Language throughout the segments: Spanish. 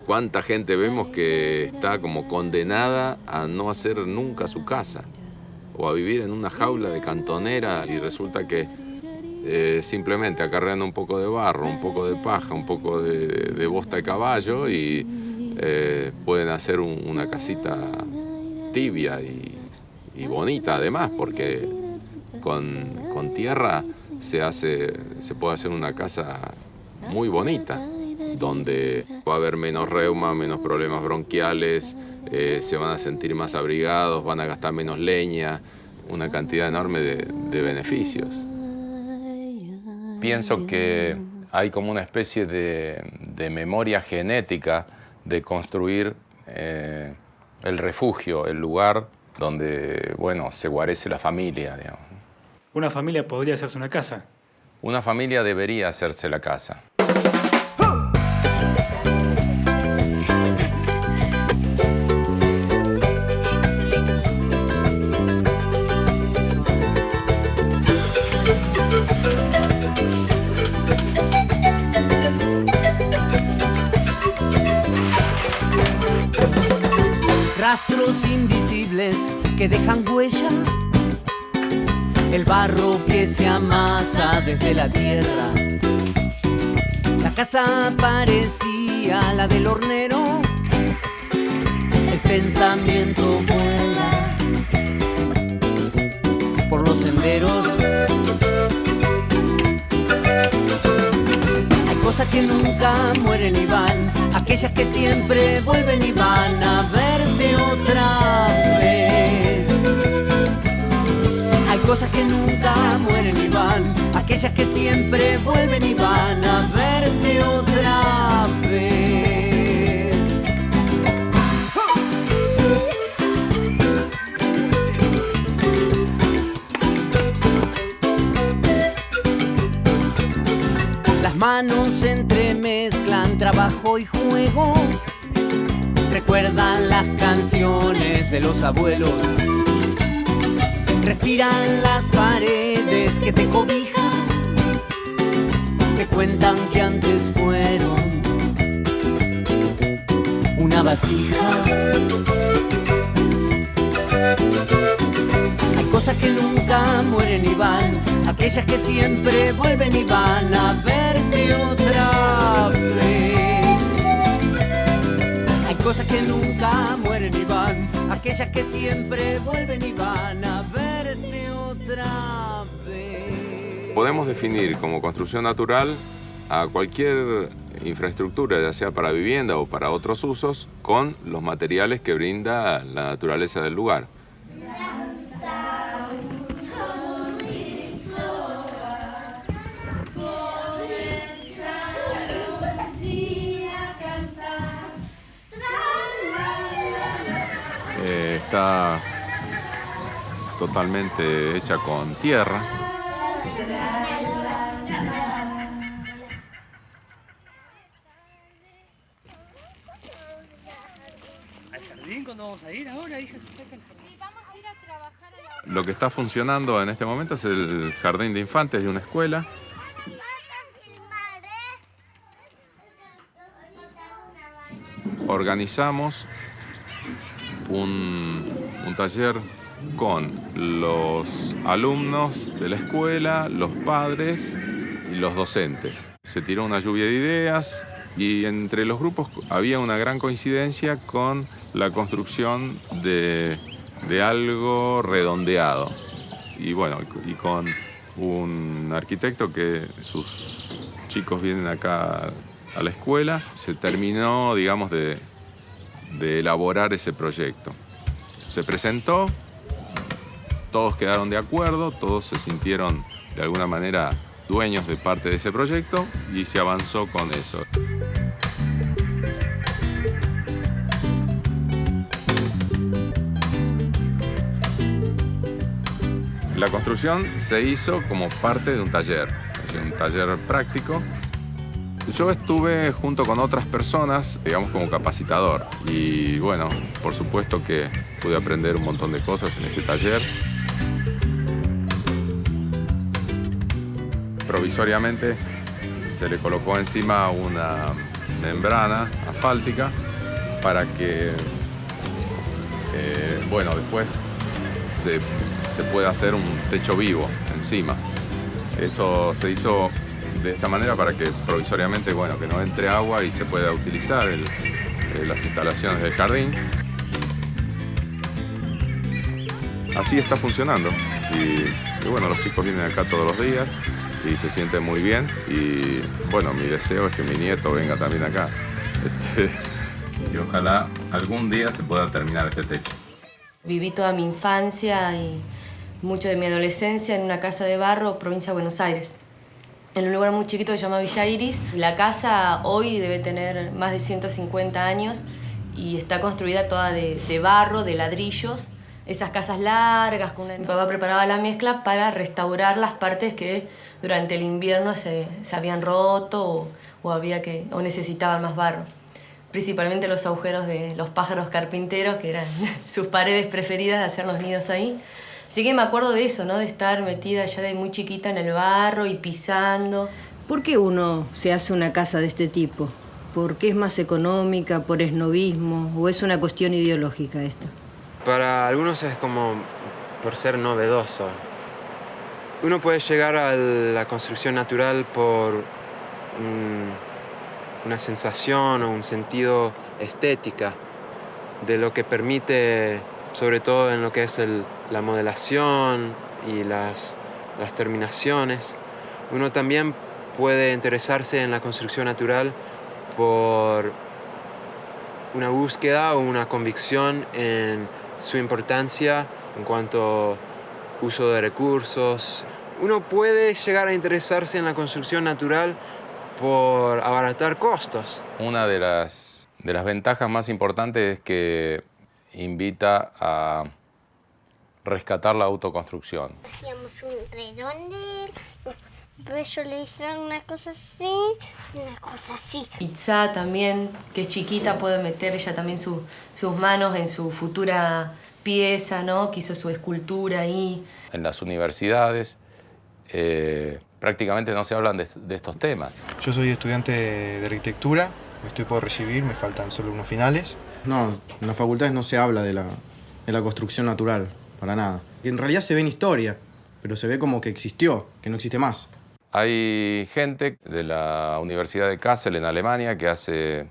¿Cuánta gente vemos que está como condenada a no hacer nunca su casa? O a vivir en una jaula de cantonera y resulta que simplemente acarreando un poco de barro, un poco de paja, un poco de bosta de caballo y pueden hacer una casita tibia y bonita además, porque con tierra se puede hacer una casa muy bonita, donde va a haber menos reuma, menos problemas bronquiales, se van a sentir más abrigados, van a gastar menos leña, una cantidad enorme de beneficios. Pienso que hay como una especie de memoria genética de construir el refugio, el lugar donde, bueno, se guarece la familia, digamos. Una familia podría hacerse una casa. Una familia debería hacerse la casa. Rastros invisibles que dejan huella, el barro que se amasa desde la tierra. La casa parecía la del hornero, el pensamiento vuela por los senderos. Hay cosas que nunca mueren y van, aquellas que siempre vuelven y van a verte otra vez. Hay cosas que nunca mueren y van, aquellas que siempre vuelven y van a verte otra vez. Las manos se entremezclan, trabajo y juego, recuerdan las canciones de los abuelos, respiran las paredes que te cobijan, te cuentan que antes fueron una vasija. Hay cosas que nunca mueren y van, aquellas que siempre vuelven y van a verte otra vez. Hay cosas que nunca mueren y van, aquellas que siempre vuelven y van a verte otra vez. Podemos definir como construcción natural a cualquier infraestructura, ya sea para vivienda o para otros usos, con los materiales que brinda la naturaleza del lugar. Está totalmente hecha con tierra. ¿Al jardín cuando vamos a ir ahora, hija? Sí, vamos a ir a trabajar a la... Lo que está funcionando en este momento es el jardín de infantes de una escuela. Organizamos un taller con los alumnos de la escuela, los padres y los docentes. Se tiró una lluvia de ideas y entre los grupos había una gran coincidencia con la construcción de algo redondeado. Y bueno, y con un arquitecto que sus chicos vienen acá a la escuela, se terminó, digamos, de elaborar ese proyecto. Se presentó, todos quedaron de acuerdo, todos se sintieron de alguna manera dueños de parte de ese proyecto y se avanzó con eso. La construcción se hizo como parte de un taller, es decir, un taller práctico. Yo estuve junto con otras personas, digamos, como capacitador. Y bueno, por supuesto que pude aprender un montón de cosas en ese taller. provisoriamente se le colocó encima una membrana asfáltica para que, bueno, después se pueda hacer un techo vivo encima. Eso se hizo de esta manera para que provisoriamente, bueno, que no entre agua y se pueda utilizar las instalaciones del jardín. Así está funcionando y bueno, los chicos vienen acá todos los días y se sienten muy bien y bueno, mi deseo es que mi nieto venga también acá y ojalá algún día se pueda terminar este techo. Viví toda mi infancia y mucho de mi adolescencia en una casa de barro, provincia de Buenos Aires, en un lugar muy chiquito que se llama Villa Iris. La casa hoy debe tener más de 150 años y está construida toda de barro, de ladrillos. Esas casas largas, mi papá preparaba la mezcla para restaurar las partes que durante el invierno se habían roto o necesitaban más barro. Principalmente los agujeros de los pájaros carpinteros, que eran sus paredes preferidas de hacer los nidos ahí. Así que me acuerdo de eso, ¿no? De estar metida ya de muy chiquita en el barro y pisando. ¿Por qué uno se hace una casa de este tipo? ¿Por qué es más económica? ¿Por esnovismo? ¿O es una cuestión ideológica esto? Para algunos es como por ser novedoso. Uno puede llegar a la construcción natural por una sensación o un sentido estética de lo que permite, sobre todo en lo que es la modelación y las terminaciones. Uno también puede interesarse en la construcción natural por una búsqueda o una convicción en su importancia en cuanto a uso de recursos. Uno puede llegar a interesarse en la construcción natural por abaratar costos. Una de las ventajas más importantes es que invita a rescatar la autoconstrucción. Hacíamos un redondel, después yo le hice una cosa así y una cosa así. Itzá también, que es chiquita, puede meter ella también sus manos en su futura pieza, ¿no? Que hizo su escultura ahí. En las universidades prácticamente no se hablan de estos temas. Yo soy estudiante de arquitectura, me estoy por recibir, me faltan solo unos finales. No, en las facultades no se habla de la construcción natural, para nada. Y en realidad se ve en historia, pero se ve como que existió, que no existe más. Hay gente de la Universidad de Kassel en Alemania que hace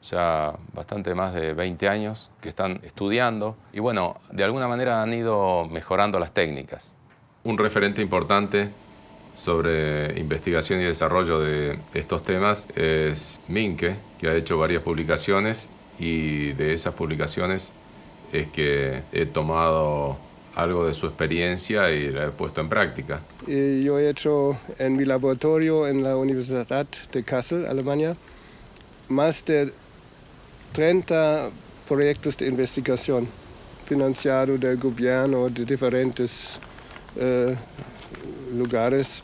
ya bastante más de 20 años que están estudiando y bueno, de alguna manera han ido mejorando las técnicas. Un referente importante sobre investigación y desarrollo de estos temas es Minke, que ha hecho varias publicaciones y de esas publicaciones es que he tomado algo de su experiencia y la he puesto en práctica. Yo he hecho en mi laboratorio en la Universidad de Kassel, Alemania, más de 30 proyectos de investigación financiados del gobierno de diferentes lugares.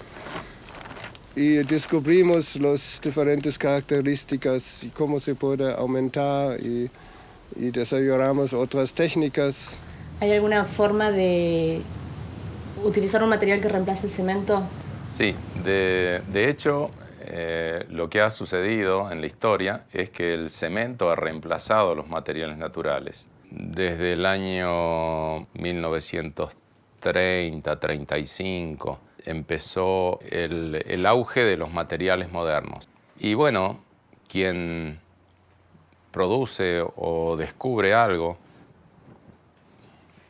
Y descubrimos las diferentes características y cómo se puede aumentar y desarrollamos otras técnicas. ¿Hay alguna forma de utilizar un material que reemplace el cemento? Sí, de hecho, lo que ha sucedido en la historia es que el cemento ha reemplazado los materiales naturales. Desde el año 1930-35 empezó el auge de los materiales modernos. Y bueno, quien produce o descubre algo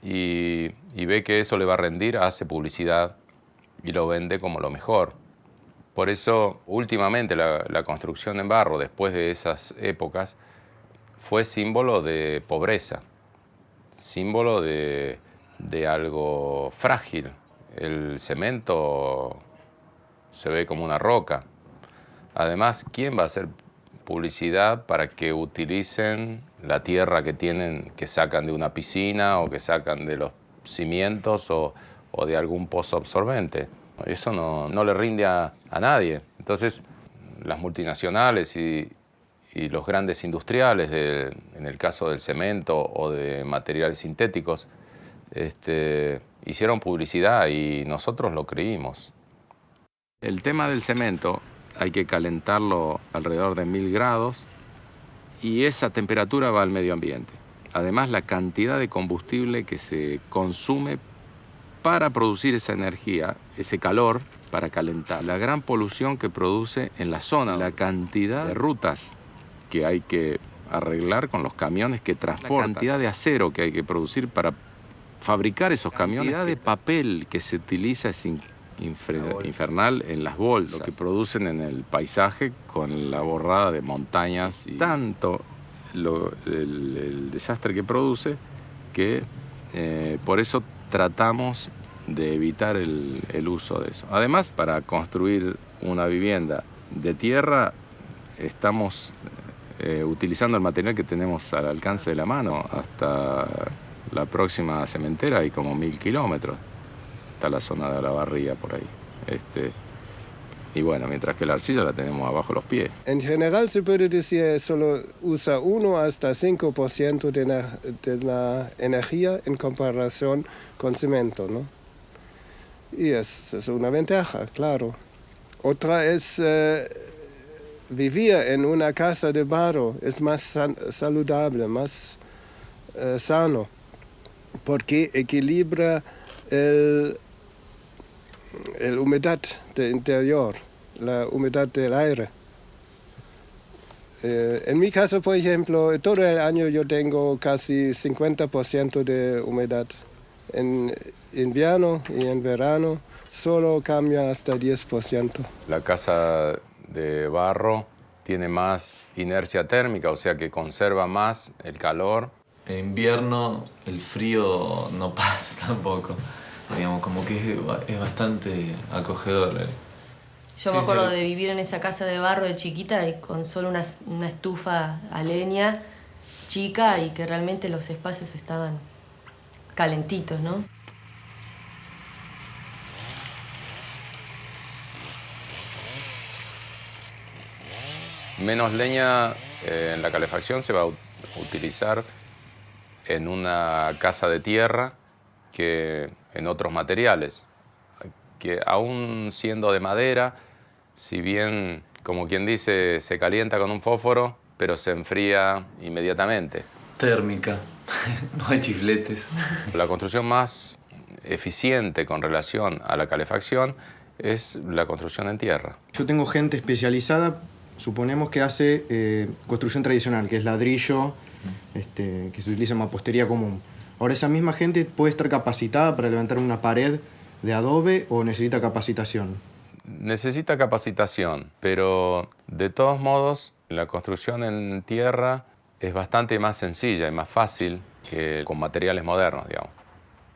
y ve que eso le va a rendir, hace publicidad y lo vende como lo mejor. Por eso, últimamente, la construcción en barro, después de esas épocas, fue símbolo de pobreza, símbolo de algo frágil. El cemento se ve como una roca. Además, ¿quién va a hacer publicidad para que utilicen la tierra que tienen, que sacan de una piscina o que sacan de los cimientos o de algún pozo absorbente? Eso no le rinde a nadie. Entonces, las multinacionales y los grandes industriales, en el caso del cemento o de materiales sintéticos, hicieron publicidad y nosotros lo creímos. El tema del cemento hay que calentarlo alrededor de 1000 grados y esa temperatura va al medio ambiente. Además, la cantidad de combustible que se consume para producir esa energía, ese calor, para calentar. La gran polución que produce en la zona, la cantidad de rutas que hay que arreglar con los camiones que transportan, la cantidad de acero que hay que producir para fabricar esos camiones, la cantidad de papel que se utiliza es infernal en las bolsas, lo que producen en el paisaje con la borrada de montañas y tanto el desastre que produce que por eso tratamos de evitar el uso de eso. Además, para construir una vivienda de tierra estamos utilizando el material que tenemos al alcance de la mano. Hasta la próxima cementera hay como 1000 kilómetros. Está la zona de Olavarría por ahí. Y bueno, mientras que la arcilla la tenemos abajo los pies. En general se puede decir solo usa 1 hasta 5% de la energía en comparación con cemento, ¿no? Y es una ventaja, claro. Otra es vivir en una casa de barro, es más saludable, más sano, porque equilibra la humedad del interior, la humedad del aire. En mi caso, por ejemplo, todo el año yo tengo casi 50% de humedad. En invierno y en verano solo cambia hasta 10%. La casa de barro tiene más inercia térmica, o sea que conserva más el calor. En invierno el frío no pasa tampoco. Digamos, como que es bastante acogedor. Yo me acuerdo de vivir en esa casa de barro de chiquita y con solo una estufa a leña chica y que realmente los espacios estaban calentitos, ¿no? Menos leña en la calefacción se va a utilizar en una casa de tierra que en otros materiales, que aún siendo de madera, si bien, como quien dice, se calienta con un fósforo, pero se enfría inmediatamente. Térmica, no hay chifletes. La construcción más eficiente con relación a la calefacción es la construcción en tierra. Yo tengo gente especializada, suponemos que hace construcción tradicional, que es ladrillo, que se utiliza en mampostería común. Ahora, esa misma gente puede estar capacitada para levantar una pared de adobe o necesita capacitación. Necesita capacitación, pero de todos modos la construcción en tierra es bastante más sencilla y más fácil que con materiales modernos, digamos.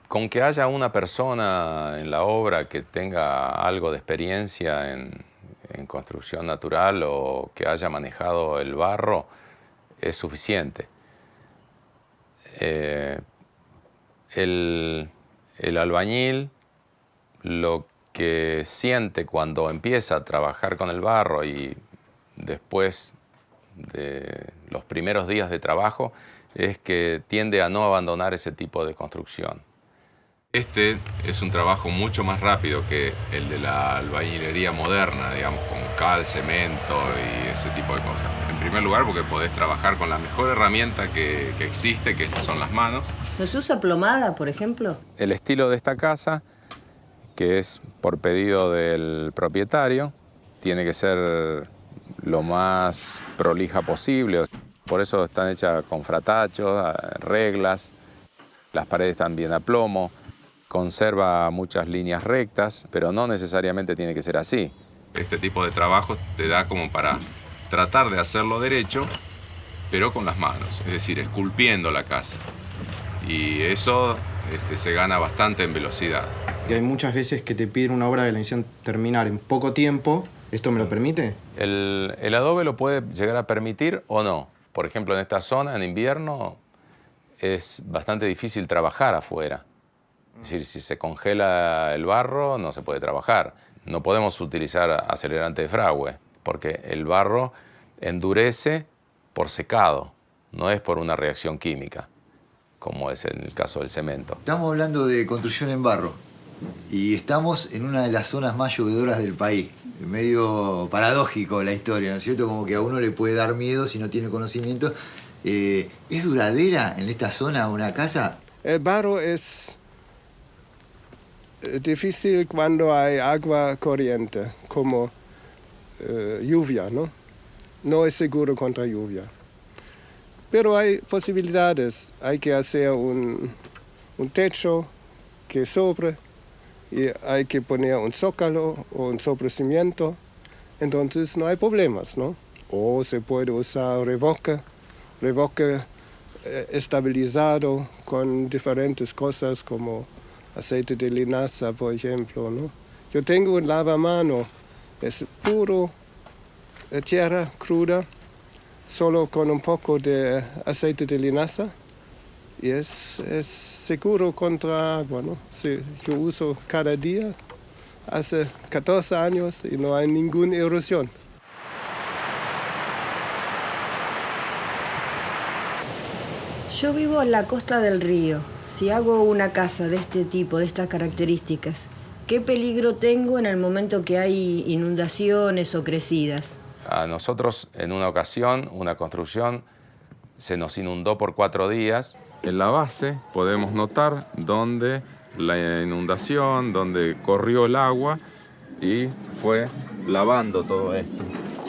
Con que haya una persona en la obra que tenga algo de experiencia en construcción natural o que haya manejado el barro es suficiente. El albañil lo que siente cuando empieza a trabajar con el barro y después de los primeros días de trabajo es que tiende a no abandonar ese tipo de construcción. Este es un trabajo mucho más rápido que el de la albañilería moderna, digamos, con cal, cemento y ese tipo de cosas. En primer lugar, porque podés trabajar con la mejor herramienta que existe, que son las manos. ¿No se usa plomada, por ejemplo? El estilo de esta casa, que es por pedido del propietario, tiene que ser lo más prolija posible. Por eso están hechas con fratachos, reglas, las paredes están bien a plomo, conserva muchas líneas rectas, pero no necesariamente tiene que ser así. Este tipo de trabajo te da como para tratar de hacerlo derecho, pero con las manos, es decir, esculpiendo la casa. Y eso se gana bastante en velocidad. Y hay muchas veces que te piden una obra de la edición terminar en poco tiempo. ¿Esto me lo permite? El adobe lo puede llegar a permitir o no. Por ejemplo, en esta zona, en invierno, es bastante difícil trabajar afuera. Es decir, si se congela el barro, no se puede trabajar. No podemos utilizar acelerante de fragüe, porque el barro endurece por secado, no es por una reacción química, como es en el caso del cemento. Estamos hablando de construcción en barro. y estamos en una de las zonas más llovedoras del país. Medio paradójico la historia, ¿no es cierto? Como que a uno le puede dar miedo si no tiene conocimiento. ¿Es duradera en esta zona una casa? El barro es difícil cuando hay agua corriente, como lluvia, ¿no? No es seguro contra lluvia. Pero hay posibilidades. Hay que hacer un techo que sobre, y hay que poner un zócalo o un sobrecimiento. Entonces no hay problemas, ¿no? O se puede usar revoque estabilizado con diferentes cosas como aceite de linaza, por ejemplo, ¿no? Yo tengo un lavamano, es puro tierra cruda, solo con un poco de aceite de linaza, y es seguro contra agua, ¿no? Sí, yo uso cada día, hace 14 años y no hay ninguna erosión. Yo vivo en la costa del río. Si hago una casa de este tipo, de estas características, ¿qué peligro tengo en el momento que hay inundaciones o crecidas? A nosotros, en una ocasión, una construcción se nos inundó por 4 días. En la base podemos notar dónde la inundación, dónde corrió el agua y fue lavando todo esto.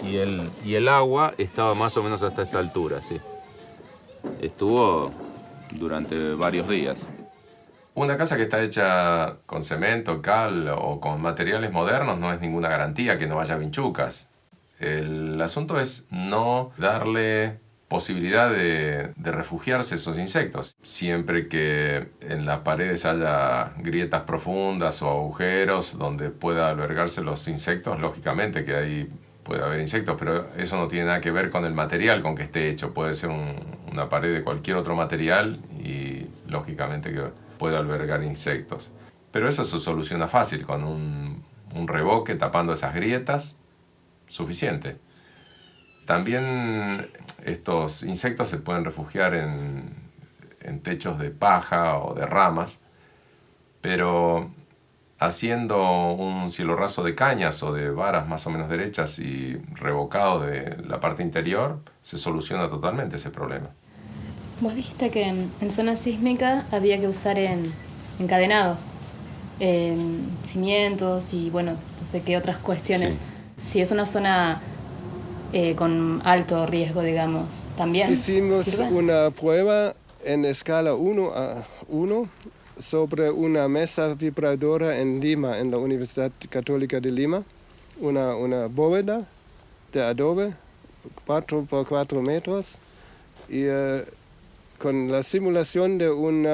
Y el agua estaba más o menos hasta esta altura, ¿sí? Estuvo durante varios días. Una casa que está hecha con cemento, cal o con materiales modernos no es ninguna garantía que no haya vinchucas. El asunto es no darle posibilidad de refugiarse esos insectos. Siempre que en las paredes haya grietas profundas o agujeros donde pueda albergarse los insectos, lógicamente que ahí puede haber insectos, pero eso no tiene nada que ver con el material con que esté hecho. Puede ser una pared de cualquier otro material y lógicamente que puede albergar insectos. Pero eso se soluciona fácil con un revoque tapando esas grietas, suficiente. También estos insectos se pueden refugiar en techos de paja o de ramas, pero haciendo un cielo raso de cañas o de varas más o menos derechas y revocado de la parte interior, se soluciona totalmente ese problema. Vos dijiste que en zona sísmica había que usar encadenados, cimientos y bueno, no sé qué otras cuestiones. Sí. Si es una zona con alto riesgo, digamos, también hicimos ¿sirve? Una prueba en escala 1:1 sobre una mesa vibradora en Lima, en la Universidad Católica de Lima, una bóveda de adobe, 4 por 4 metros, y con la simulación de un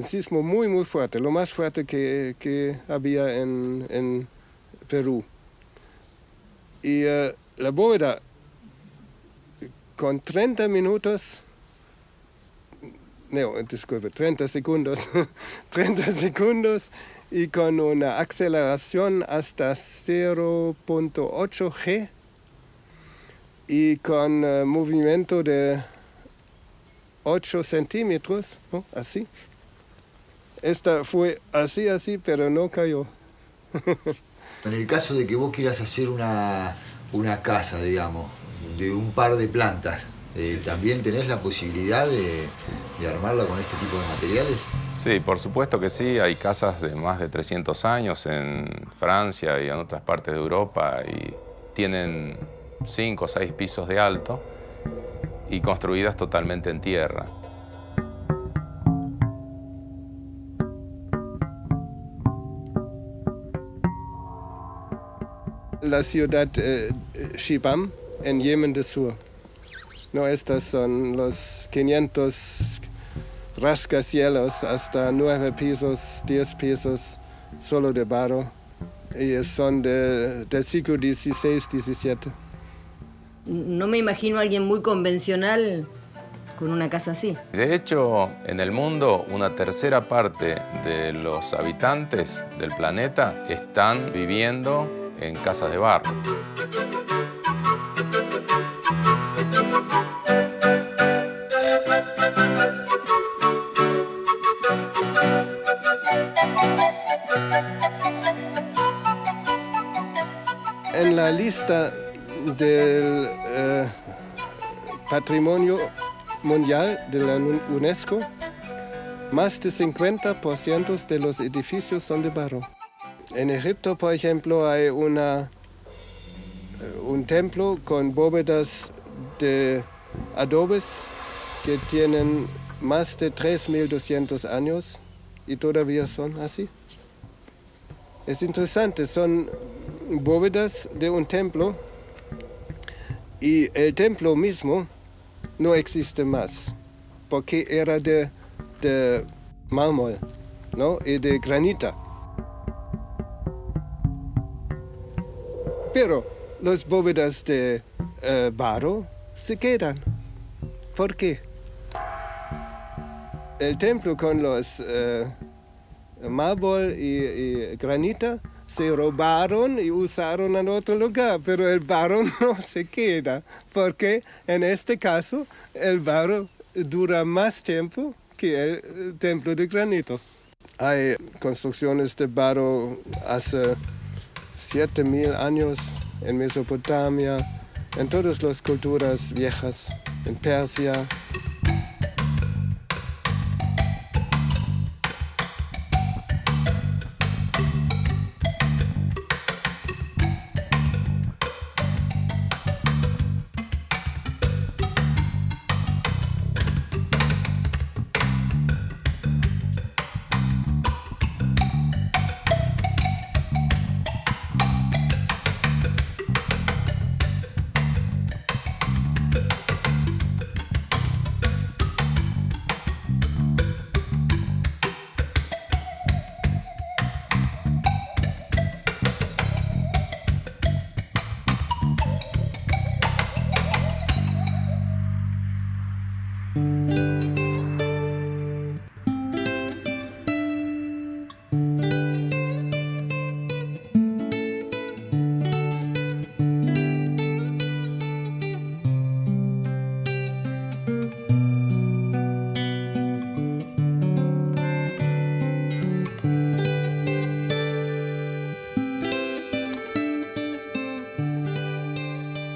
sismo muy, muy fuerte, lo más fuerte que había en Perú. Y la bóveda, con 30 minutos, no, disculpe, 30 segundos, 30 segundos y con una aceleración hasta 0.8 G y con movimiento de 8 centímetros, ¿no? Así. Esta fue así, pero no cayó. En el caso de que vos quieras hacer una casa, digamos, de un par de plantas, ¿también tenés la posibilidad de armarla con este tipo de materiales? Sí, por supuesto que sí. Hay casas de más de 300 años en Francia y en otras partes de Europa y tienen 5 o 6 pisos de alto y construidas totalmente en tierra. La ciudad Shibam, en Yemen del Sur. No, estas son los 500 rascacielos hasta 9 pisos, 10 pisos, solo de barro. Y son del siglo XVI, XVII. No me imagino a alguien muy convencional con una casa así. De hecho, en el mundo, una tercera parte de los habitantes del planeta están viviendo en casas de barro. en la lista del Patrimonio Mundial de la UNESCO, más de 50% de los edificios son de barro. En Egipto, por ejemplo, hay un templo con bóvedas de adobes que tienen más de 3.200 años y todavía son así. Es interesante, son bóvedas de un templo y el templo mismo no existe más porque era de mármol, ¿no? Y de granita. Pero las bóvedas de barro se quedan. ¿Por qué? El templo con los mármol y granita se robaron y usaron en otro lugar, pero el barro no se queda, porque en este caso el barro dura más tiempo que el templo de granito. Hay construcciones de barro hace 7.000 años en Mesopotamia, en todas las culturas viejas, en Persia.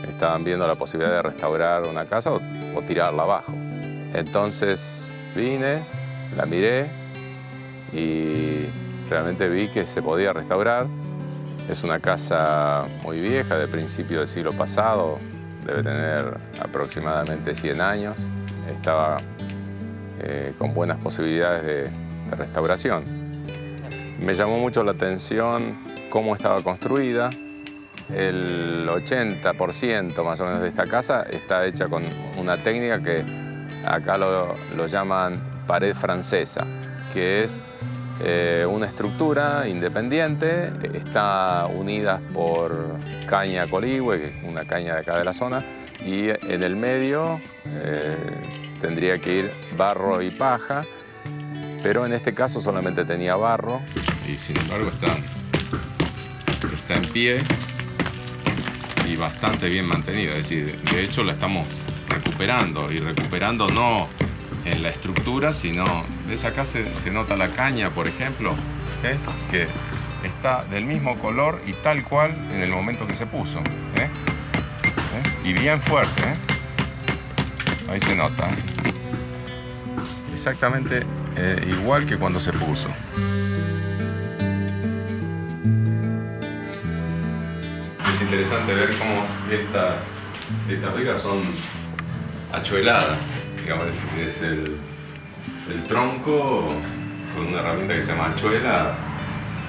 Estaban viendo la posibilidad de restaurar una casa o tirarla abajo. Entonces vine, la miré y realmente vi que se podía restaurar. Es una casa muy vieja, de principio del siglo pasado, debe tener aproximadamente 100 años. Estaba con buenas posibilidades de restauración. Me llamó mucho la atención cómo estaba construida. El 80% más o menos de esta casa está hecha con una técnica que acá lo llaman pared francesa, que es una estructura independiente, está unida por caña coligüe, que es una caña de acá de la zona, y en el medio tendría que ir barro y paja, pero en este caso solamente tenía barro y sin embargo está en pie y bastante bien mantenida, es decir, de hecho la estamos recuperando, y recuperando no en la estructura, sino, ¿ves acá se nota la caña, por ejemplo? Que está del mismo color y tal cual en el momento que se puso, y bien fuerte, ahí se nota, exactamente igual que cuando se puso. Es interesante ver cómo estas vigas son achueladas, digamos, es el tronco con una herramienta que se llama achuela,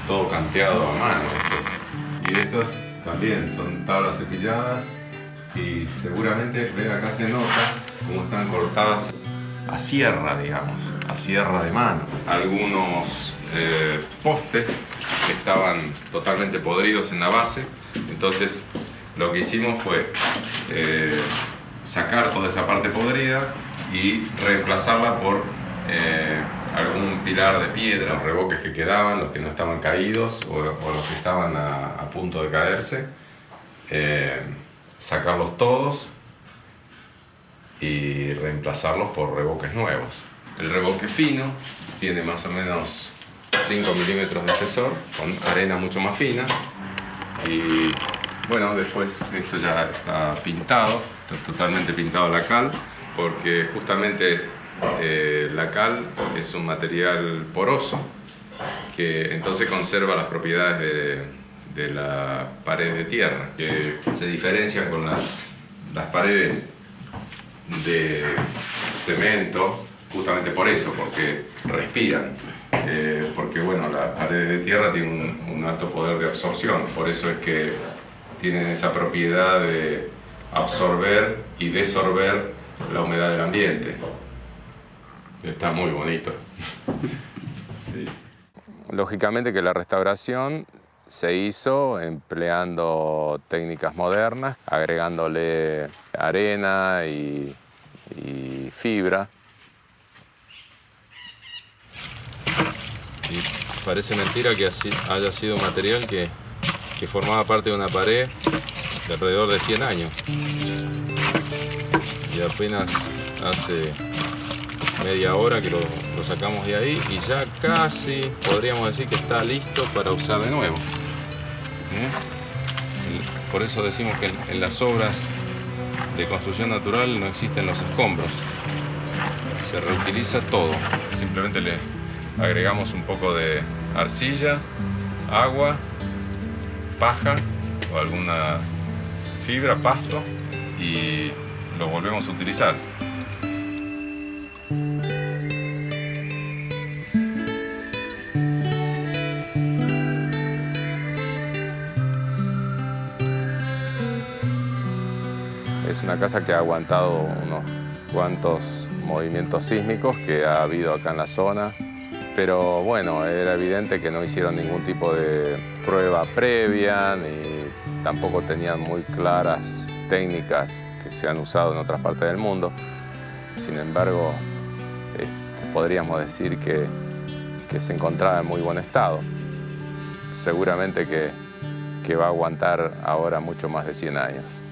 todo canteado a mano. Y estos también son tablas cepilladas y seguramente, ven acá se nota cómo están cortadas a sierra, digamos, a sierra de mano. Algunos postes que estaban totalmente podridos en la base, entonces lo que hicimos fue sacar toda esa parte podrida y reemplazarla por algún pilar de piedra, los revoques que quedaban, los que no estaban caídos o los que estaban a punto de caerse, sacarlos todos y reemplazarlos por revoques nuevos. El revoque fino tiene más o menos 5 milímetros de espesor, con arena mucho más fina, y Bueno, después esto ya está pintado, está totalmente pintado la cal, porque justamente la cal es un material poroso, que entonces conserva las propiedades de la pared de tierra, que se diferencian con las paredes de cemento, justamente por eso, porque respiran. Porque bueno, las paredes de tierra tienen un alto poder de absorción, por eso es que tienen esa propiedad de absorber y desorber la humedad del ambiente. Está muy bonito. Sí. Lógicamente que la restauración se hizo empleando técnicas modernas, agregándole arena y fibra. Y parece mentira que haya sido un material que formaba parte de una pared de alrededor de 100 años. Y apenas hace media hora que lo sacamos de ahí y ya casi podríamos decir que está listo para usar de nuevo. Por eso decimos que en las obras de construcción natural no existen los escombros. Se reutiliza todo. Simplemente le agregamos un poco de arcilla, agua, paja o alguna fibra, pasto, y lo volvemos a utilizar. Es una casa que ha aguantado unos cuantos movimientos sísmicos que ha habido acá en la zona, pero bueno, era evidente que no hicieron ningún tipo de prueba previa, ni tampoco tenían muy claras técnicas que se han usado en otras partes del mundo. Sin embargo, podríamos decir que se encontraba en muy buen estado. Seguramente que va a aguantar ahora mucho más de 100 años.